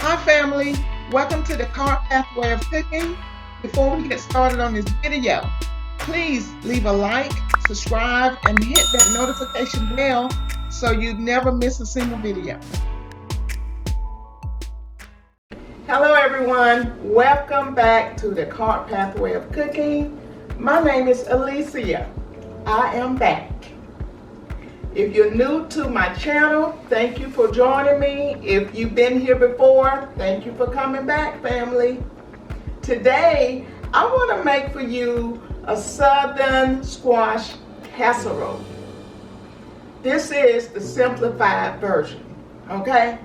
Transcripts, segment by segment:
Hi family, welcome to the Car Pathway of Cooking. Before we get started on this video, please leave a like, subscribe, and hit that notification bell so you never miss a single video. Hello everyone, welcome back to the Car Pathway of Cooking. My name is Alicia. I am back. If you're new to my channel, thank you for joining me. If you've been here before, thank you for coming back, family. Today, I want to make for you a southern squash casserole. This is the simplified version, okay?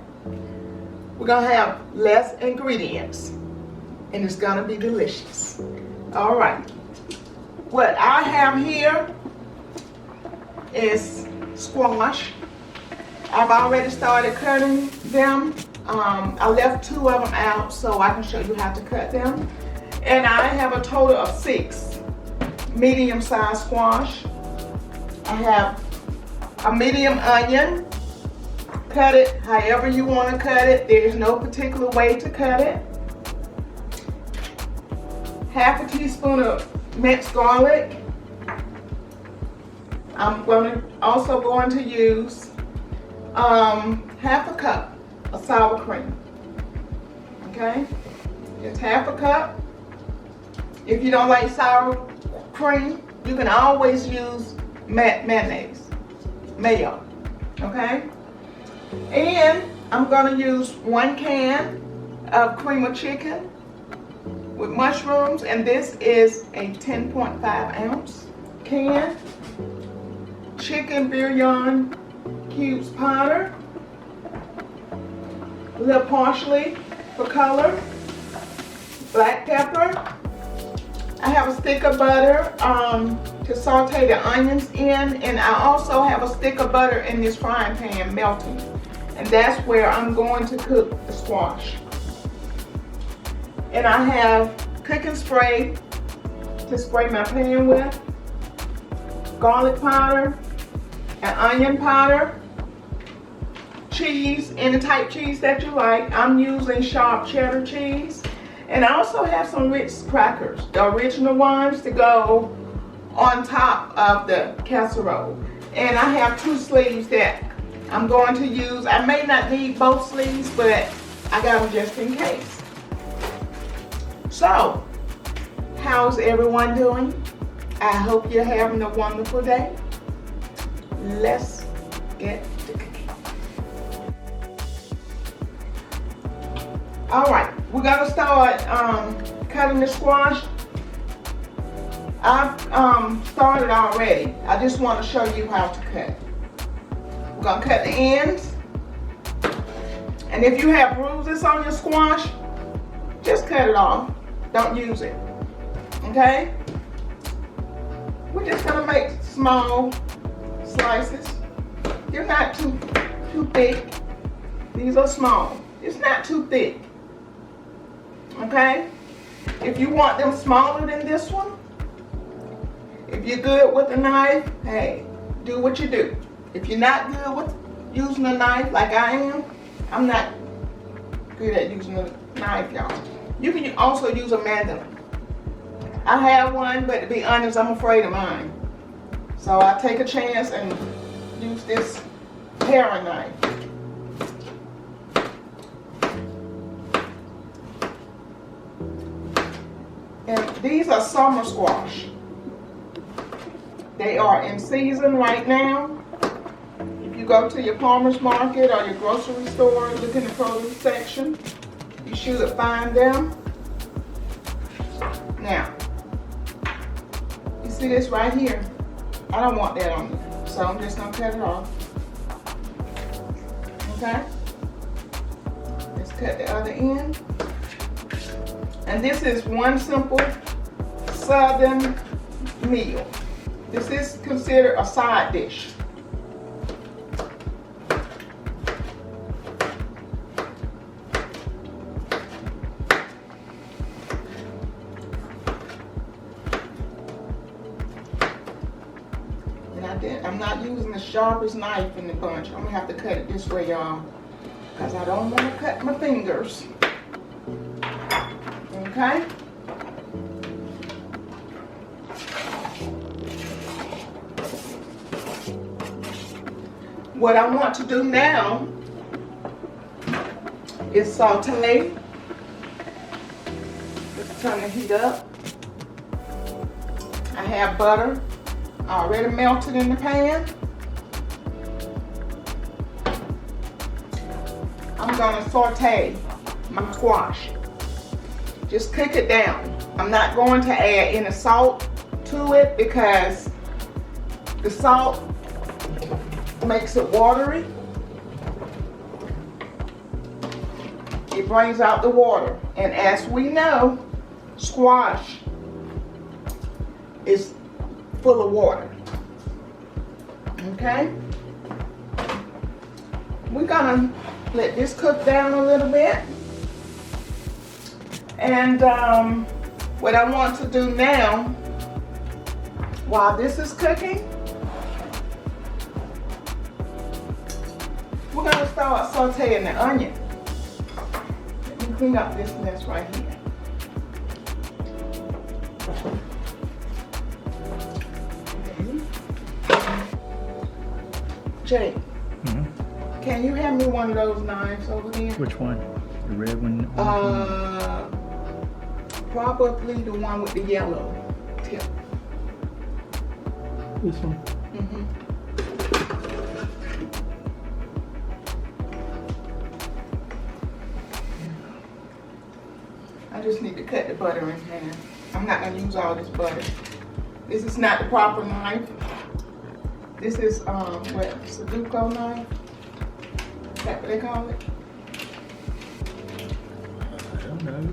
We're going to have less ingredients, and it's going to be delicious. All right. What I have here is squash. I've already started cutting them. I left 2 of them out so I can show you how to cut them. And I have a total of 6 medium-sized squash. I have a medium onion. Cut it however you want to cut it. There's no particular way to cut it. Half a teaspoon of minced garlic. I'm also going to use half a cup of sour cream. Okay, just half a cup. If you don't like sour cream, you can always use mayonnaise, mayo. Okay, and I'm going to use 1 can of cream of chicken with mushrooms, and this is a 10.5 ounce can. Chicken bouillon cubes powder, a little parsley for color, black pepper. I have a stick of butter to saute the onions in, and I also have a stick of butter in this frying pan melting, and that's where I'm going to cook the squash. And I have cooking spray to spray my pan with, garlic powder, and onion powder, cheese, any type cheese that you like. I'm using sharp cheddar cheese. And I also have some Ritz Crackers, the original ones, to go on top of the casserole. And I have 2 sleeves that I'm going to use. I may not need both sleeves, but I got them just in case. So, how's everyone doing? I hope you're having a wonderful day. Let's get to cooking. All right, we're gonna start cutting the squash. I've started already. I just want to show you how to cut. We're gonna cut the ends, and if you have bruises on your squash, just cut it off. Don't use it. Okay? We're just gonna make small slices. They're not too thick. These are small. It's not too thick. Okay? If you want them smaller than this one, if you're good with a knife, hey, do what you do. If you're not good with using a knife like I am, I'm not good at using a knife, y'all. You can also use a mandolin. I have one, but to be honest, I'm afraid of mine. So I take a chance and use this paring knife. And these are summer squash. They are in season right now. If you go to your farmer's market or your grocery store, look in the produce section, you should find them. Now, you see this right here? I don't want that on there, so I'm just gonna cut it off. Okay? Let's cut the other end. And this is one simple southern meal. This is considered a side dish. And I'm not using the sharpest knife in the bunch. I'm gonna have to cut it this way, y'all, because I don't want to cut my fingers. Okay? What I want to do now is saute. Let's turn the heat up. I have butter already melted in the pan. I'm gonna saute my squash. Just cook it down. I'm not going to add any salt to it because the salt makes it watery. It brings out the water. And as we know, squash is full of water. Okay? We're gonna let this cook down a little bit. And what I want to do now, while this is cooking, we're gonna start sauteing the onion. Let me clean up this mess right here. Jay, can you hand me one of those knives over there? Which one? The red one? Probably the one with the yellow tip. This one? I just need to cut the butter in half. I'm not gonna use all this butter. This is not the proper knife. This is what, Sudoku knife? Is that what they call it? I don't know.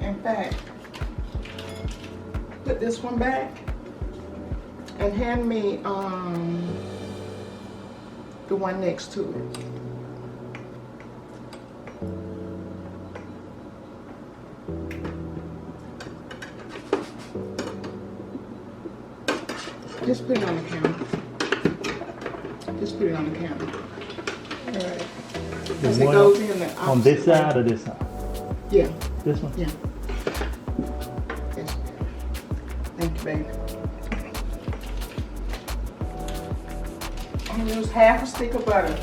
In fact, put this one back and hand me the one next to it. Just put it on the counter. Just put it on the counter. All right. Because it goes in the opposite on this side way. or this side? Yeah. This one? Yeah. Yes. Thank you, baby. I'm gonna use half a stick of butter.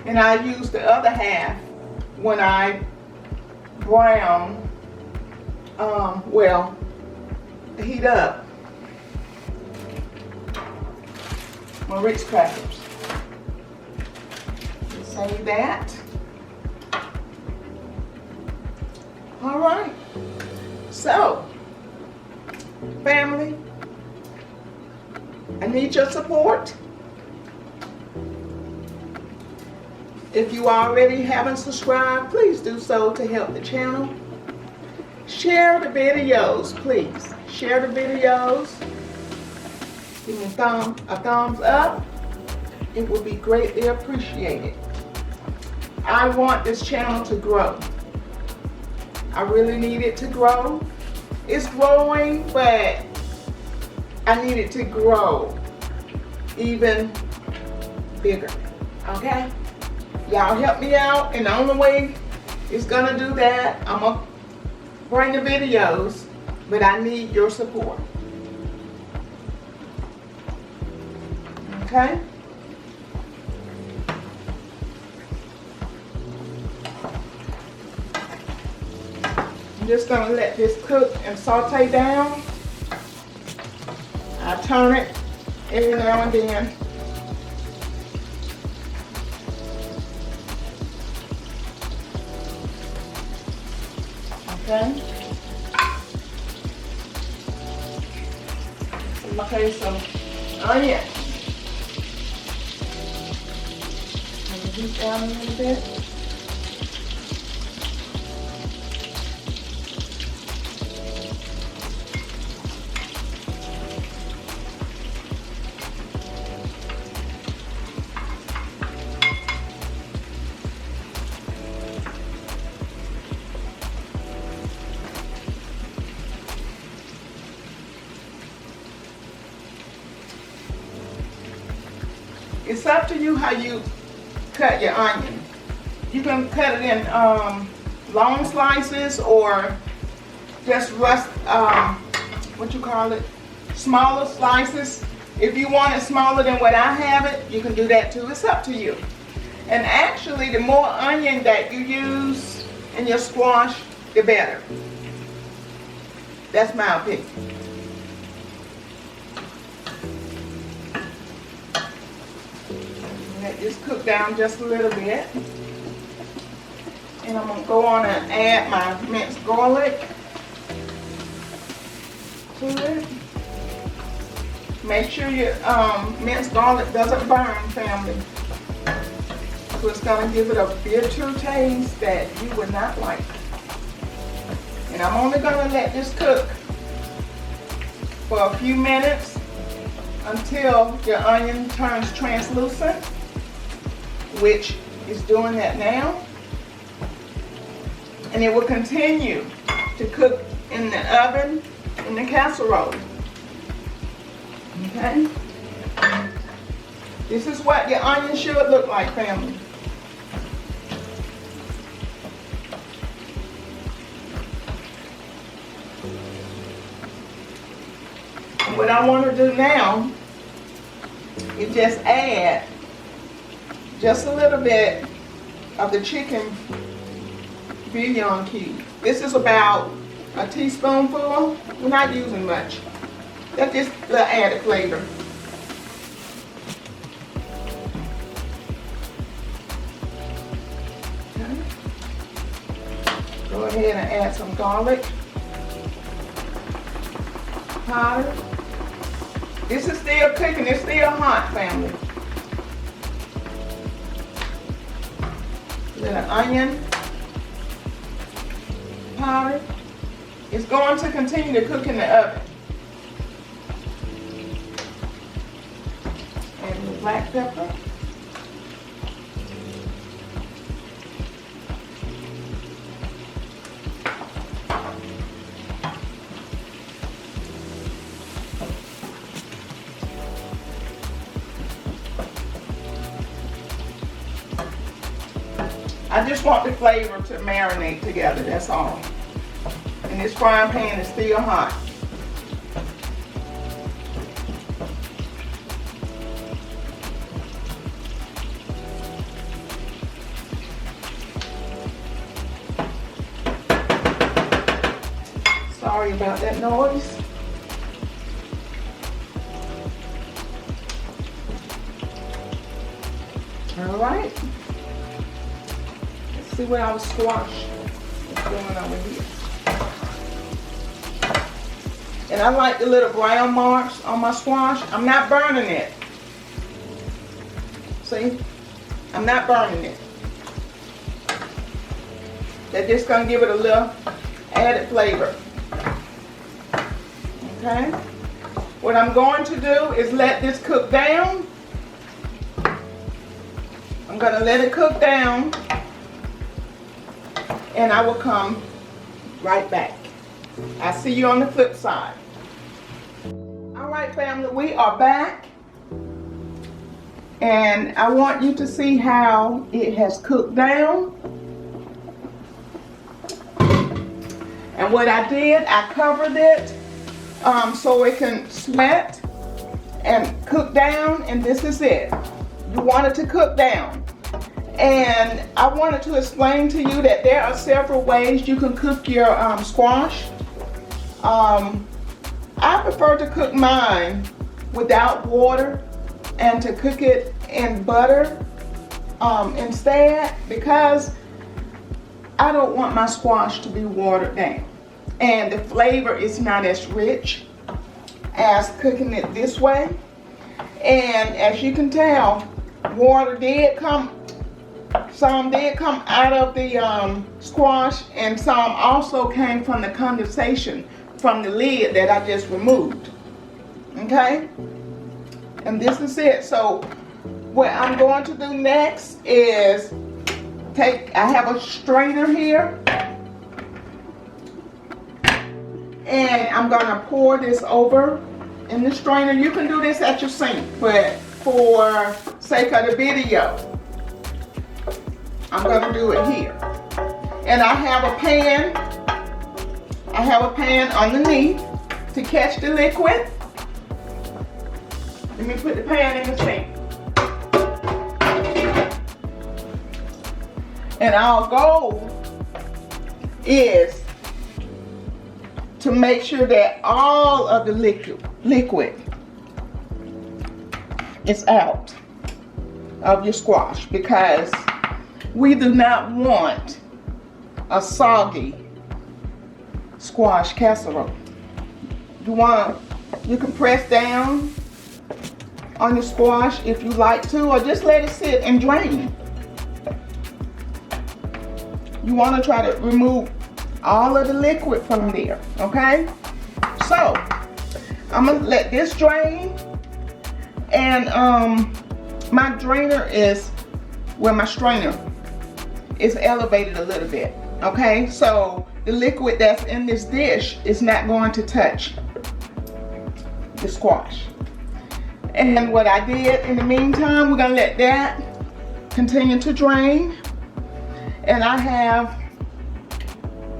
And I use the other half when I brown, heat up my Ritz Crackers. Save that. All right. So, family, I need your support. If you already haven't subscribed, please do so to help the channel. Share the videos, please. Share the videos. Give me a thumbs up. It would be greatly appreciated. I want this channel to grow. I really need it to grow. It's growing, but I need it to grow even bigger. Okay? Y'all help me out, and the only way it's gonna do that, I'm gonna bring the videos, but I need your support. Okay? I'm just gonna let this cook and saute down. I turn it every now and then. Okay. Okay, some onion. Heat down a little bit. It's up to you how you cut your onion. You can cut it in long slices or just smaller slices. If you want it smaller than what I have it, you can do that too. It's up to you. And actually, the more onion that you use in your squash, the better. That's my opinion. Let this cook down just a little bit. And I'm going to go on and add my minced garlic to it. Make sure your minced garlic doesn't burn, family. So it's going to give it a bitter taste that you would not like. And I'm only going to let this cook for a few minutes until your onion turns translucent, which is doing that now. And it will continue to cook in the oven in the casserole. Okay? This is what your onion should look like, family. And what I want to do now is just add just a little bit of the chicken bouillon cube. This is about a teaspoonful. We're not using much. That's just the added flavor. Okay. Go ahead and add some garlic powder. This is still cooking. It's still hot, family. A little onion powder. It's going to continue to cook in the oven. And the black pepper. I just want the flavor to marinate together, that's all. And this frying pan is still hot. Sorry about that noise. All right. See what our squash is doing over here. And I like the little brown marks on my squash. I'm not burning it. See? I'm not burning it. They're just going to give it a little added flavor. Okay? What I'm going to do is let this cook down. I'm going to let it cook down. And I will come right back. I'll see you on the flip side. All right, family, we are back. And I want you to see how it has cooked down. And what I did, I covered it so it can sweat and cook down. And this is it. You want it to cook down. And I wanted to explain to you that there are several ways you can cook your squash. I prefer to cook mine without water and to cook it in butter instead, because I don't want my squash to be watered down. And the flavor is not as rich as cooking it this way. And as you can tell, water did come. Some did come out of the squash, and some also came from the condensation from the lid that I just removed. Okay? And this is it. So what I'm going to do next is I have a strainer here, and I'm going to pour this over in the strainer. You can do this at your sink, but for sake of the video, I'm gonna do it here. And I have a pan. I have a pan underneath to catch the liquid. Let me put the pan in the sink. And our goal is to make sure that all of the liquid is out of your squash, because we do not want a soggy squash casserole. You can press down on your squash if you like to, or just let it sit and drain. You want to try to remove all of the liquid from there, okay? So, I'm gonna let this drain, and my drainer is, well, my strainer is elevated a little bit, okay? So, the liquid that's in this dish is not going to touch the squash. And what I did in the meantime, we're gonna let that continue to drain. And I have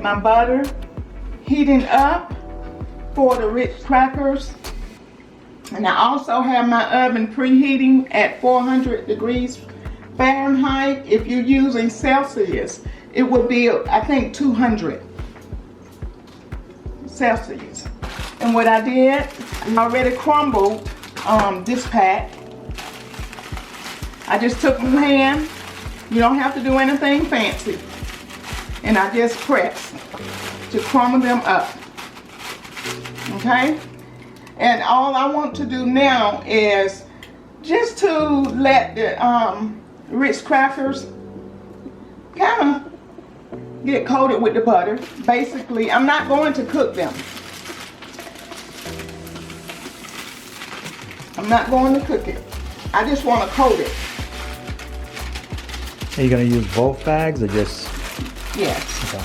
my butter heating up for the Ritz Crackers. And I also have my oven preheating at 400 degrees Fahrenheit. If you're using Celsius, it would be, I think, 200 Celsius. And what I did, I already crumbled this pack. I just took my hand. You don't have to do anything fancy. And I just press to crumble them up. Okay? And all I want to do now is just to let the Ritz Crackers kind of get coated with the butter. Basically, I'm not going to cook them. I'm not going to cook it. I just want to coat it. Are you going to use both bags or just? Yes. Okay.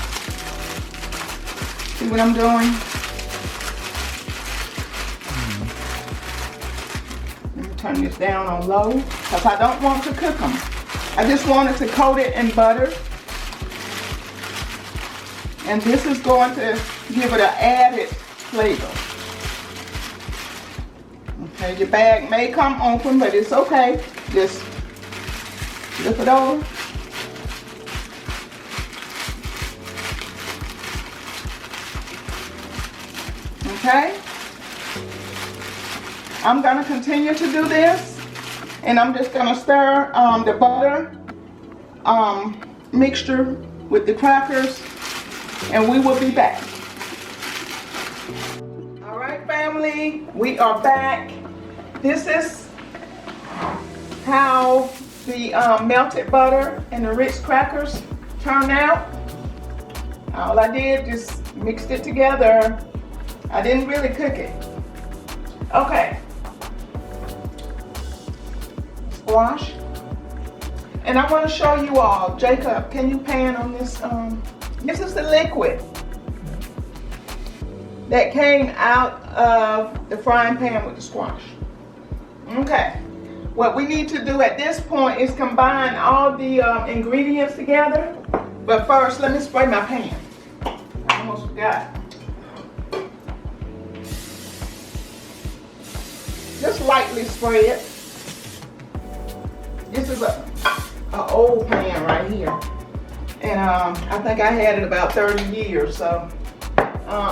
See what I'm doing? Let me turn this down on low, because I don't want to cook them. I just wanted to coat it in butter. And this is going to give it an added flavor. Okay, your bag may come open, but it's okay. Just flip it over. Okay? I'm going to continue to do this, and I'm just going to stir the butter mixture with the crackers, and we will be back. All right, family, we are back. This is how the melted butter and the Ritz Crackers turned out. All I did just mixed it together. I didn't really cook it. Okay. Squash. And I want to show you all. Jacob, can you pan on this? This is the liquid that came out of the frying pan with the squash. Okay. What we need to do at this point is combine all the ingredients together. But first, let me spray my pan. I almost forgot. Just lightly spray it. This is a old pan right here. And I think I had it about 30 years. So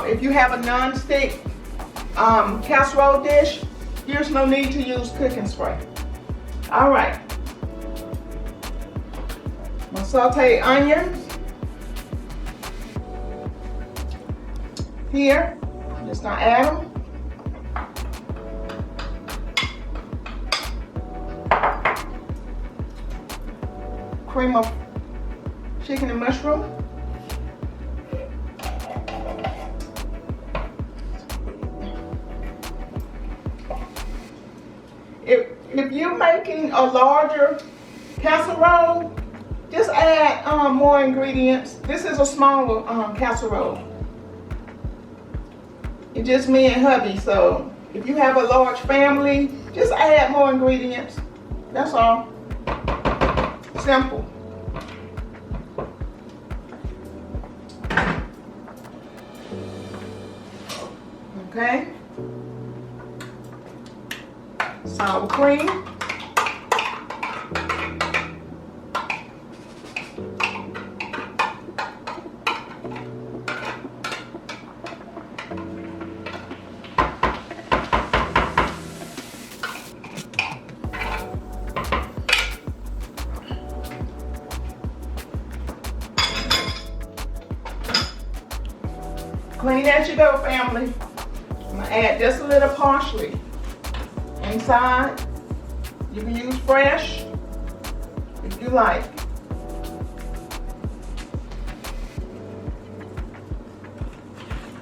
if you have a non-stick casserole dish, there's no need to use cooking spray. All right. My sauteed onions. Here. I'm just gonna add them. Cream of chicken and mushroom. If you're making a larger casserole, just add more ingredients. This is a smaller casserole. It's just me and hubby, so if you have a large family, just add more ingredients. That's all. Simple. Okay. Sour cream. Clean as you go, family. I'm gonna add just a little parsley inside. You can use fresh if you like.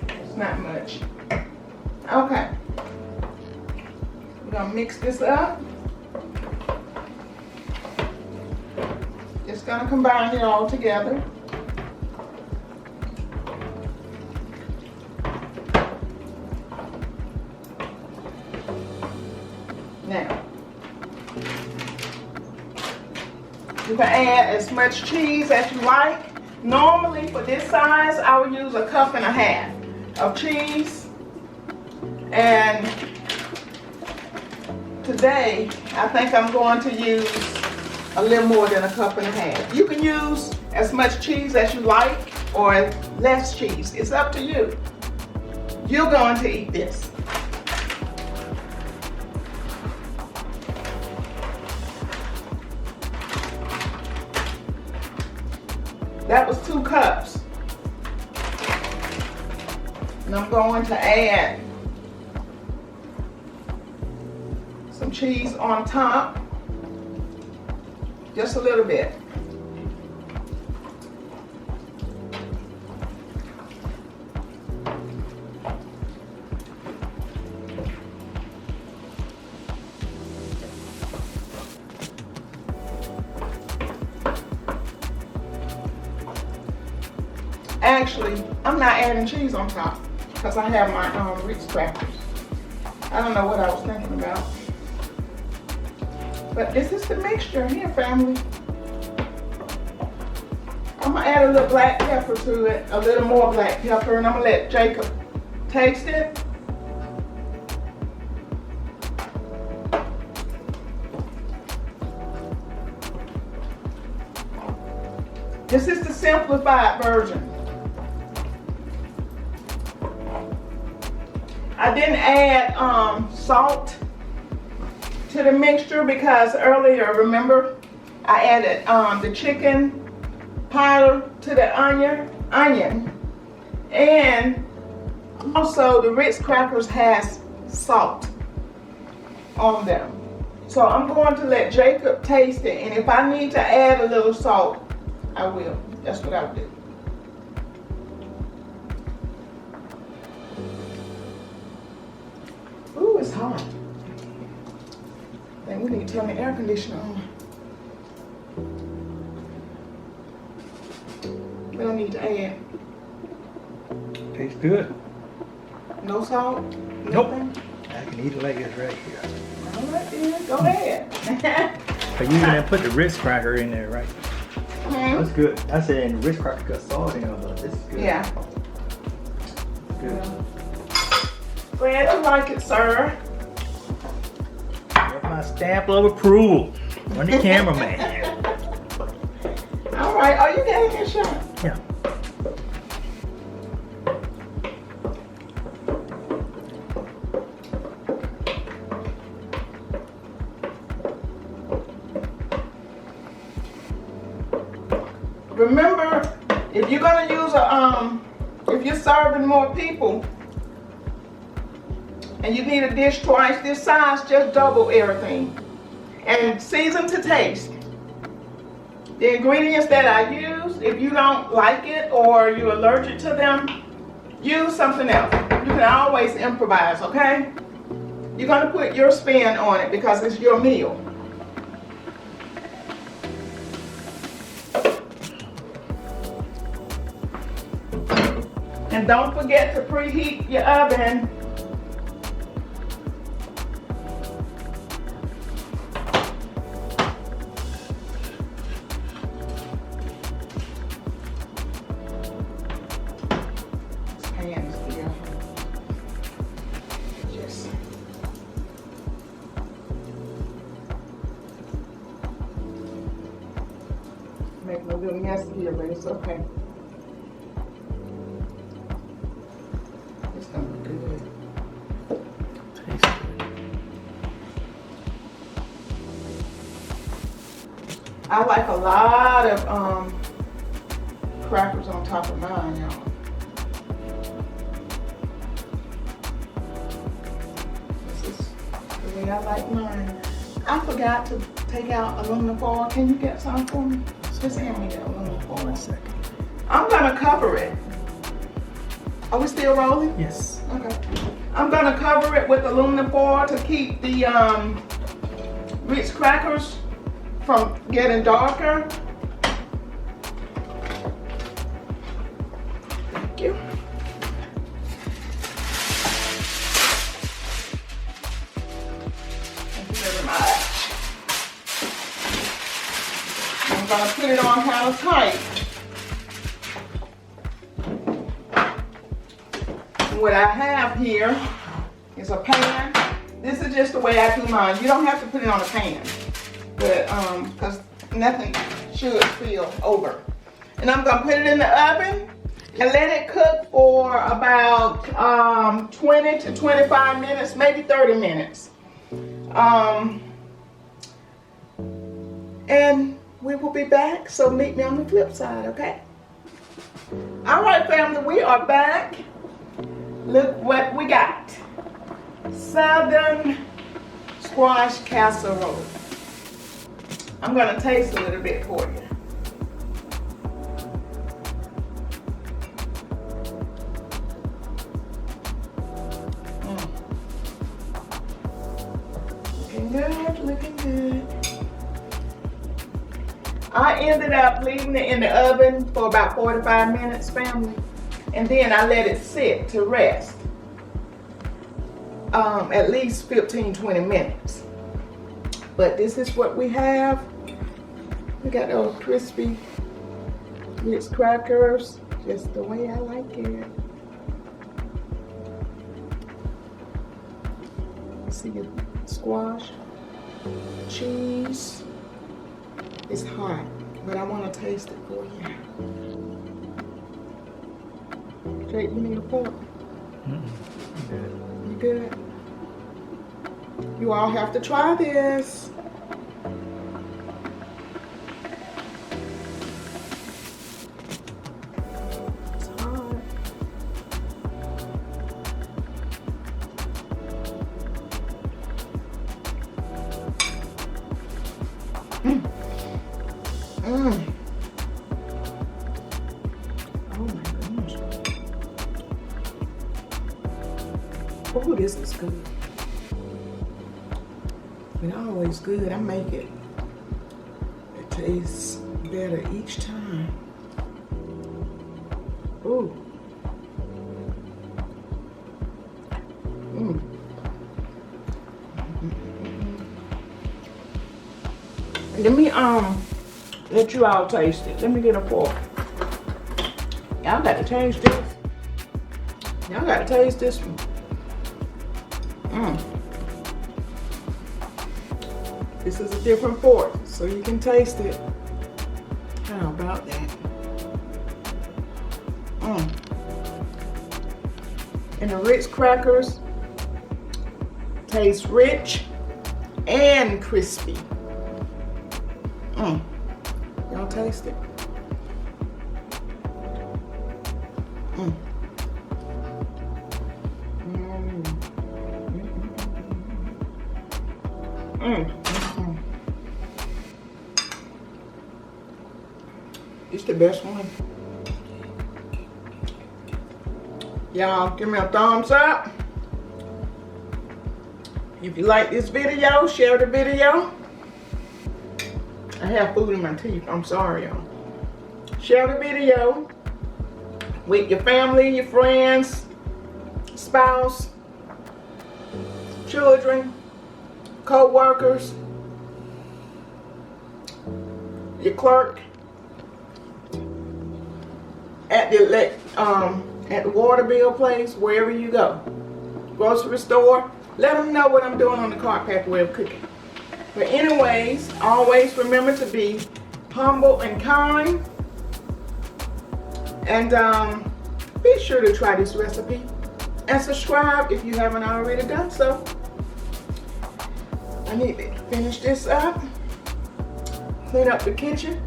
It's not much. Okay. We're gonna mix this up. Just gonna combine it all together. Now, you can add as much cheese as you like. Normally for this size, I would use 1.5 cups of cheese. And today, I think I'm going to use a little more than 1.5 cups. You can use as much cheese as you like or less cheese. It's up to you. You're going to eat this. That was 2 cups. And I'm going to add some cheese on top. Just a little bit. Actually, I'm not adding cheese on top because I have my Ritz Crackers. I don't know what I was thinking about. But this is the mixture here, family. I'm gonna add a little black pepper to it, a little more black pepper, and I'm gonna let Jacob taste it. This is the simplified version. I didn't add salt to the mixture because earlier, remember, I added the chicken powder to the onion, and also the Ritz Crackers has salt on them. So I'm going to let Jacob taste it, and if I need to add a little salt, I will. That's what I'll do. Ooh, it's hot. Then we need to turn the air conditioner on. We don't need to add. Tastes good. No salt? Nope. Nothing? I can eat it like it's right here. All right, then. Go ahead. But you even put the Ritz cracker in there, right? Mhm. That's good. I said the Ritz cracker got salt in it, but this is good. Yeah. Good. Glad you like it, sir. That's my stamp of approval. I'm the cameraman. All right. Oh, you getting your shot? Yeah. Remember, if you're gonna use if you're serving more people and you need a dish twice this size, just double everything. And season to taste. The ingredients that I use, if you don't like it or you're allergic to them, use something else. You can always improvise, okay? You're gonna put your spin on it because it's your meal. And don't forget to preheat your oven. little messy here, but it's okay. It's gonna be good. Tastes good. I like a lot of crackers on top of mine, y'all. This is the way I like mine. I forgot to take out aluminum foil. Can you get some for me? Just hand me that aluminum foil. 1 second. I'm gonna cover it. Are we still rolling? Yes. Okay. I'm gonna cover it with aluminum foil to keep the Ritz Crackers from getting darker. Thank you. Thank you very much. I'm gonna put it on kind of tight. What I have here is a pan. This is just the way I do mine. You don't have to put it on a pan, but because nothing should spill over. And I'm gonna put it in the oven and let it cook for about 20 to 25 minutes, maybe 30 minutes. And we will be back, so meet me on the flip side, okay? All right, family, we are back. Look what we got. Southern squash casserole. I'm gonna taste a little bit for you. Looking good, looking good. I ended up leaving it in the oven for about 45 minutes, family. And then I let it sit to rest. At least 15-20 minutes. But this is what we have. We got those crispy Ritz Crackers, just the way I like it. See the squash, cheese. It's hot, but I want to taste it for you. Jake, you need a fork? You good? You all have to try this. It's hot. Oh my goodness. Oh, this is good. It's always good. I make it. It tastes better each time. Ooh. Let me let you all taste it. Let me get a fork. Y'all gotta taste this. Y'all gotta taste this one. This is a different fork, so you can taste it. How about that? And the Ritz Crackers taste rich and crispy. Y'all taste it? It's the best one. Y'all give me a thumbs up. If you like this video, share the video. I have food in my teeth. I'm sorry, y'all. Share the video with your family, your friends, spouse, children, co-workers, your clerk, at the water bill place, wherever you go, grocery store. Let them know what I'm doing on the Cart Packer way of cooking. But anyways, always remember to be humble and kind. And be sure to try this recipe and subscribe if you haven't already done so. I need to finish this up, clean up the kitchen,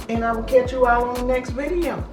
and I will catch you all on the next video.